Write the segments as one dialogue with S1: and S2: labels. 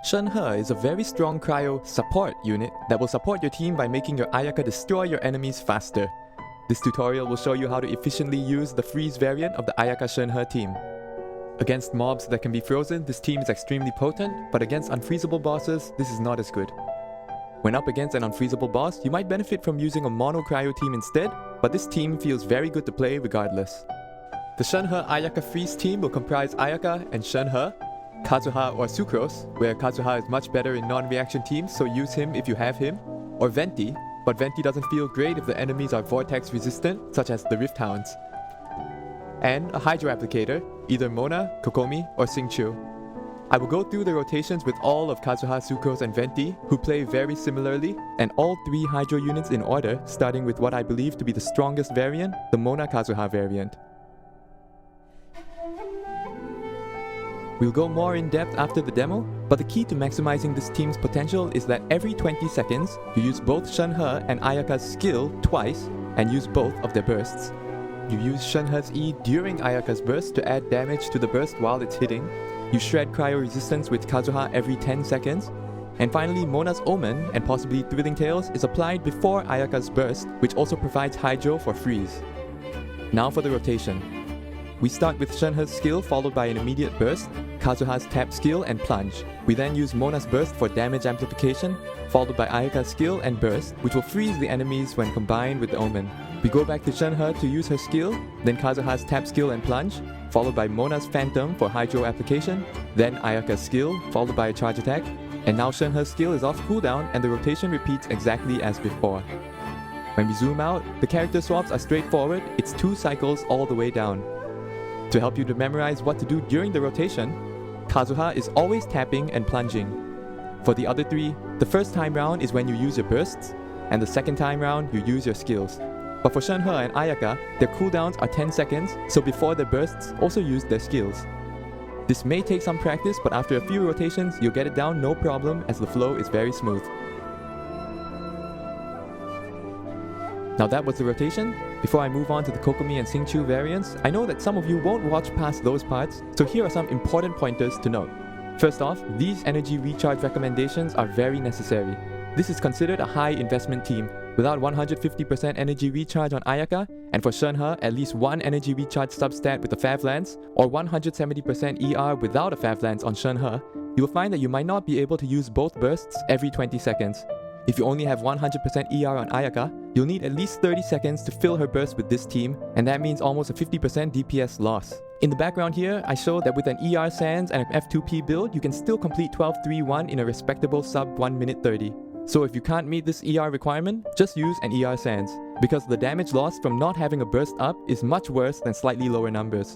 S1: Shenhe is a very strong cryo support unit that will support your team by making your Ayaka destroy your enemies faster. This tutorial will show you how to efficiently use the freeze variant of the Ayaka Shenhe team. Against mobs that can be frozen, this team is extremely potent, but against unfreezable bosses, this is not as good. When up against an unfreezable boss, you might benefit from using a mono cryo team instead, but this team feels very good to play regardless. The Shenhe Ayaka freeze team will comprise Ayaka and Shenhe, Kazuha or Sucrose, where Kazuha is much better in non-reaction teams, so use him if you have him, or Venti, but Venti doesn't feel great if the enemies are vortex resistant, such as the Rift Hounds. And a Hydro Applicator, either Mona, Kokomi, or Xingqiu. I will go through the rotations with all of Kazuha, Sucrose, and Venti, who play very similarly, and all three Hydro units in order, starting with what I believe to be the strongest variant, the Mona Kazuha variant. We'll go more in depth after the demo, but the key to maximizing this team's potential is that every 20 seconds, you use both Shenhe and Ayaka's skill twice, and use both of their bursts. You use Shenhe's E during Ayaka's burst to add damage to the burst while it's hitting. You shred cryo resistance with Kazuha every 10 seconds. And finally, Mona's Omen, and possibly Thrilling Tales, is applied before Ayaka's burst, which also provides Hydro for freeze. Now for the rotation. We start with Shenhe's skill followed by an immediate burst, Kazuha's tap skill and plunge. We then use Mona's burst for damage amplification, followed by Ayaka's skill and burst, which will freeze the enemies when combined with the Omen. We go back to Shenhe to use her skill, then Kazuha's tap skill and plunge, followed by Mona's Phantom for Hydro application, then Ayaka's skill, followed by a charge attack, and now Shenhe's skill is off cooldown and the rotation repeats exactly as before. When we zoom out, the character swaps are straightforward, it's 2 cycles all the way down. To help you to memorize what to do during the rotation, Kazuha is always tapping and plunging. For the other 3, the first time round is when you use your bursts, and the second time round you use your skills. But for Shenhe and Ayaka, their cooldowns are 10 seconds, so before their bursts, also use their skills. This may take some practice, but after a few rotations, you'll get it down no problem as the flow is very smooth. Now that was the rotation. Before I move on to the Kokomi and Xingqiu variants, I know that some of you won't watch past those parts, so here are some important pointers to note. First off, these energy recharge recommendations are very necessary. This is considered a high investment team. Without 150% energy recharge on Ayaka, and for Shenhe, at least 1 energy recharge substat with a Fav Lance, or 170% ER without a Fav Lance on Shenhe, you will find that you might not be able to use both bursts every 20 seconds. If you only have 100% ER on Ayaka, you'll need at least 30 seconds to fill her burst with this team, and that means almost a 50% DPS loss. In the background here, I show that with an ER Sans and an F2P build, you can still complete 12-3-1 in a respectable sub 1 minute 30. So if you can't meet this ER requirement, just use an ER Sans, because the damage loss from not having a burst up is much worse than slightly lower numbers.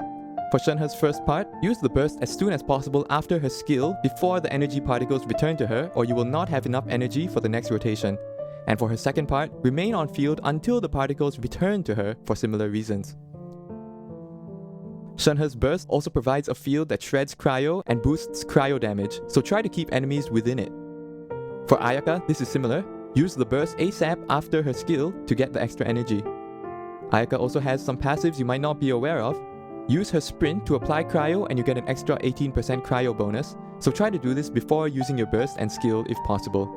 S1: For Shenhe's first part, use the burst as soon as possible after her skill before the energy particles return to her, or you will not have enough energy for the next rotation. And for her second part, remain on field until the particles return to her for similar reasons. Shenhe's burst also provides a field that shreds cryo and boosts cryo damage, so try to keep enemies within it. For Ayaka, this is similar. Use the burst ASAP after her skill to get the extra energy. Ayaka also has some passives you might not be aware of. Use her sprint to apply cryo and you get an extra 18% cryo bonus, so try to do this before using your burst and skill if possible.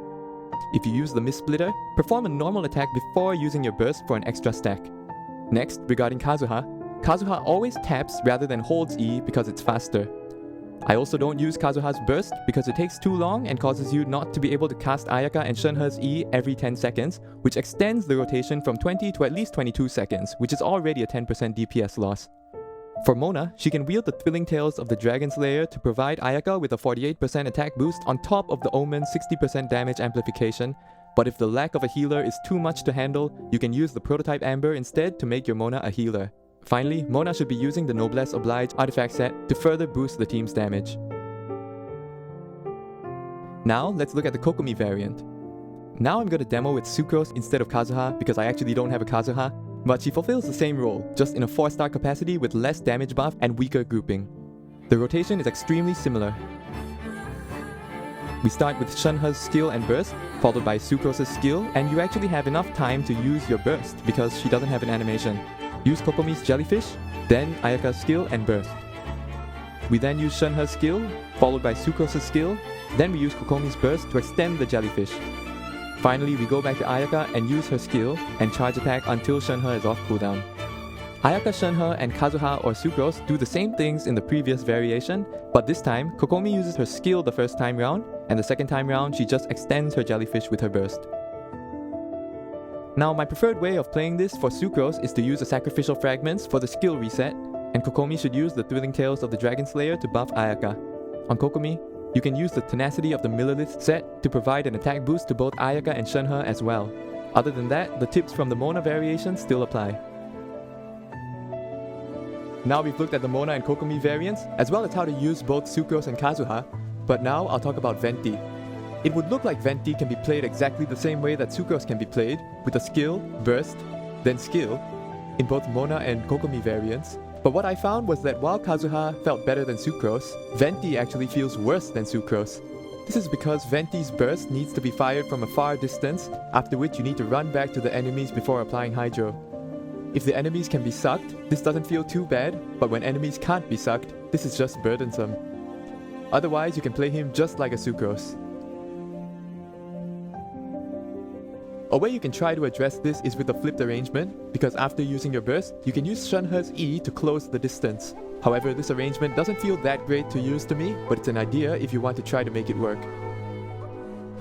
S1: If you use the Mistsplitter, perform a normal attack before using your burst for an extra stack. Next, regarding Kazuha, Kazuha always taps rather than holds E because it's faster. I also don't use Kazuha's burst because it takes too long and causes you not to be able to cast Ayaka and Shenhe's E every 10 seconds, which extends the rotation from 20 to at least 22 seconds, which is already a 10% DPS loss. For Mona, she can wield the Thrilling Tales of the Dragon Slayer to provide Ayaka with a 48% attack boost on top of the Omen's 60% damage amplification, but if the lack of a healer is too much to handle, you can use the Prototype Amber instead to make your Mona a healer. Finally, Mona should be using the Noblesse Oblige artifact set to further boost the team's damage. Now, let's look at the Kokomi variant. Now I'm going to demo with Sucrose instead of Kazuha because I actually don't have a Kazuha, but she fulfills the same role, just in a 4-star capacity with less damage buff and weaker grouping. The rotation is extremely similar. We start with Shenhe's skill and burst, followed by Sucrose's skill, and you actually have enough time to use your burst because she doesn't have an animation. Use Kokomi's Jellyfish, then Ayaka's skill and burst. We then use Shenhe's skill, followed by Sucrose's skill, then we use Kokomi's burst to extend the jellyfish. Finally, we go back to Ayaka and use her skill and charge attack until Shenhe is off cooldown. Ayaka, Shenhe, and Kazuha or Sucrose do the same things in the previous variation, but this time, Kokomi uses her skill the first time round, and the second time round she just extends her jellyfish with her burst. Now, my preferred way of playing this for Sucrose is to use the sacrificial fragments for the skill reset, and Kokomi should use the Thrilling Tales of the Dragon Slayer to buff Ayaka. On Kokomi, you can use the Tenacity of the Millilith set to provide an attack boost to both Ayaka and Shenhe as well. Other than that, the tips from the Mona variation still apply. Now we've looked at the Mona and Kokomi variants, as well as how to use both Sucrose and Kazuha, but now I'll talk about Venti. It would look like Venti can be played exactly the same way that Sucrose can be played, with a skill, burst, then skill, in both Mona and Kokomi variants. But what I found was that while Kazuha felt better than Sucrose, Venti actually feels worse than Sucrose. This is because Venti's burst needs to be fired from a far distance, after which you need to run back to the enemies before applying Hydro. If the enemies can be sucked, this doesn't feel too bad, but when enemies can't be sucked, this is just burdensome. Otherwise, you can play him just like a Sucrose. A way you can try to address this is with a flipped arrangement, because after using your burst, you can use Shenhe's E to close the distance. However, this arrangement doesn't feel that great to use to me, but it's an idea if you want to try to make it work.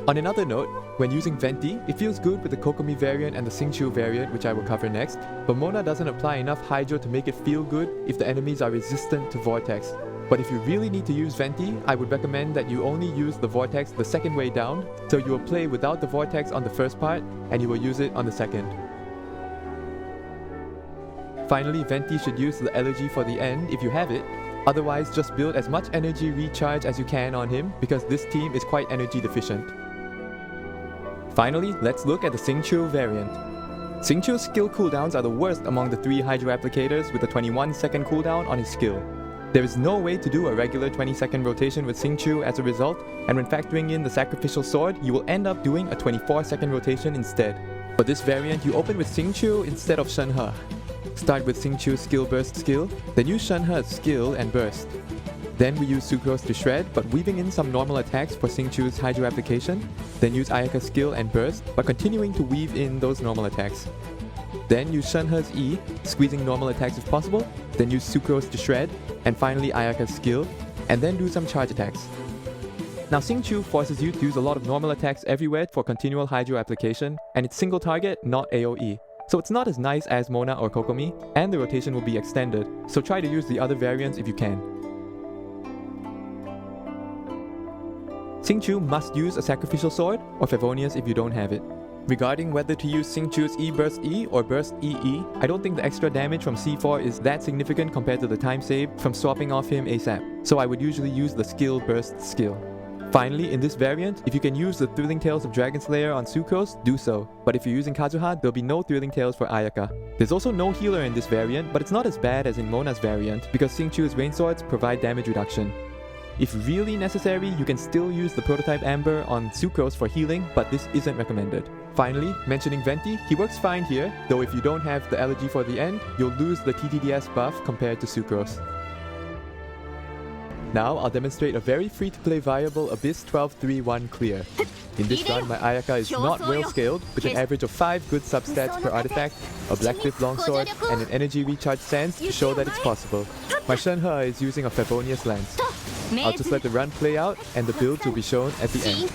S1: On another note, when using Venti, it feels good with the Kokomi variant and the Xingqiu variant, which I will cover next, but Mona doesn't apply enough Hydro to make it feel good if the enemies are resistant to Vortex. But if you really need to use Venti, I would recommend that you only use the Vortex the second way down, so you will play without the Vortex on the first part, and you will use it on the second. Finally, Venti should use the Elegy for the end if you have it. Otherwise, just build as much energy recharge as you can on him, because this team is quite energy deficient. Finally, let's look at the Xingqiu variant. Xingqiu's skill cooldowns are the worst among the 3 Hydro applicators with a 21-second cooldown on his skill. There is no way to do a regular 20-second rotation with Xingqiu as a result, and when factoring in the Sacrificial Sword, you will end up doing a 24-second rotation instead. For this variant, you open with Xingqiu instead of Shenhe. Start with Xingqiu's skill burst skill, then use Shenhe's skill and burst. Then we use Sucrose to shred, but weaving in some normal attacks for Xingqiu's Hydro application, then use Ayaka's skill and burst, but continuing to weave in those normal attacks. Then use Shenhe's E, squeezing normal attacks if possible, then use Sucrose to shred, and finally Ayaka's skill, and then do some charge attacks. Now Xingqiu forces you to use a lot of normal attacks everywhere for continual Hydro application, and it's single target, not AoE. So it's not as nice as Mona or Kokomi, and the rotation will be extended, so try to use the other variants if you can. Xingqiu must use a Sacrificial Sword, or Favonius if you don't have it. Regarding whether to use Xingqiu's E-Burst E or Burst EE, I don't think the extra damage from C4 is that significant compared to the time saved from swapping off him ASAP, so I would usually use the Skill Burst skill. Finally, in this variant, if you can use the Thrilling Tales of Dragon Slayer on Sucrose, do so, but if you're using Kazuha, there'll be no Thrilling Tales for Ayaka. There's also no healer in this variant, but it's not as bad as in Mona's variant, because Xingqiu's Rain Swords provide damage reduction. If really necessary, you can still use the Prototype Amber on Sucrose for healing, but this isn't recommended. Finally, mentioning Venti, he works fine here, though if you don't have the Elegy for the end, you'll lose the TTDS buff compared to Sucrose. Now, I'll demonstrate a very free-to-play viable Abyss 12-3-1 clear. In this run, my Ayaka is not well scaled, with an average of 5 good substats per artifact, a Blackcliff Longsword, and an energy recharge stance to show that it's possible. My Shenhe is using a Favonius Lance. I'll just let the run play out, and the builds will be shown at the end.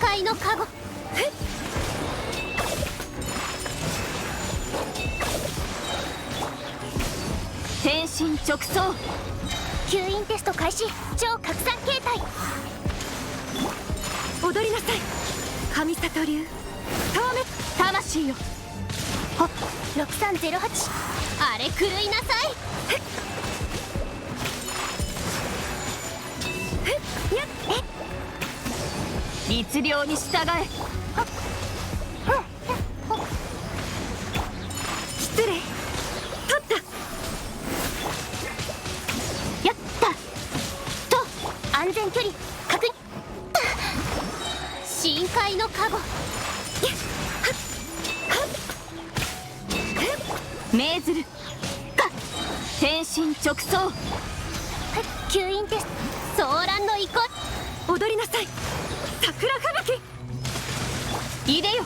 S2: ソーランの遺骨
S3: 踊りなさい桜吹雪。
S2: いでよ。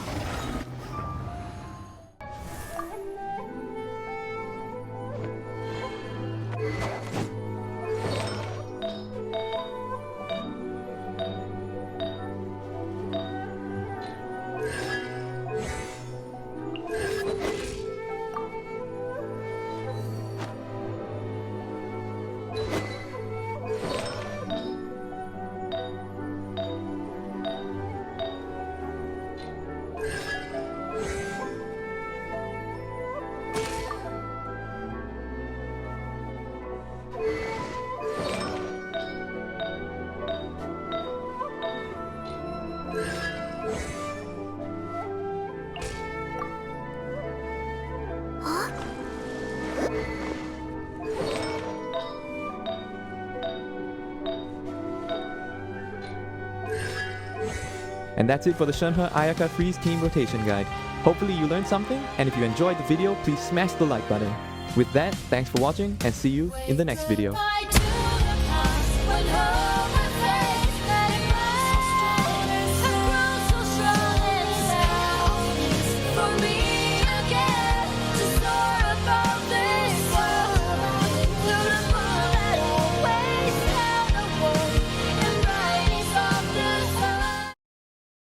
S1: And that's it for the Shenhe Ayaka Freeze Team Rotation Guide. Hopefully you learned something, and if you enjoyed the video, please smash the like button. With that, thanks for watching, and see you in the next video.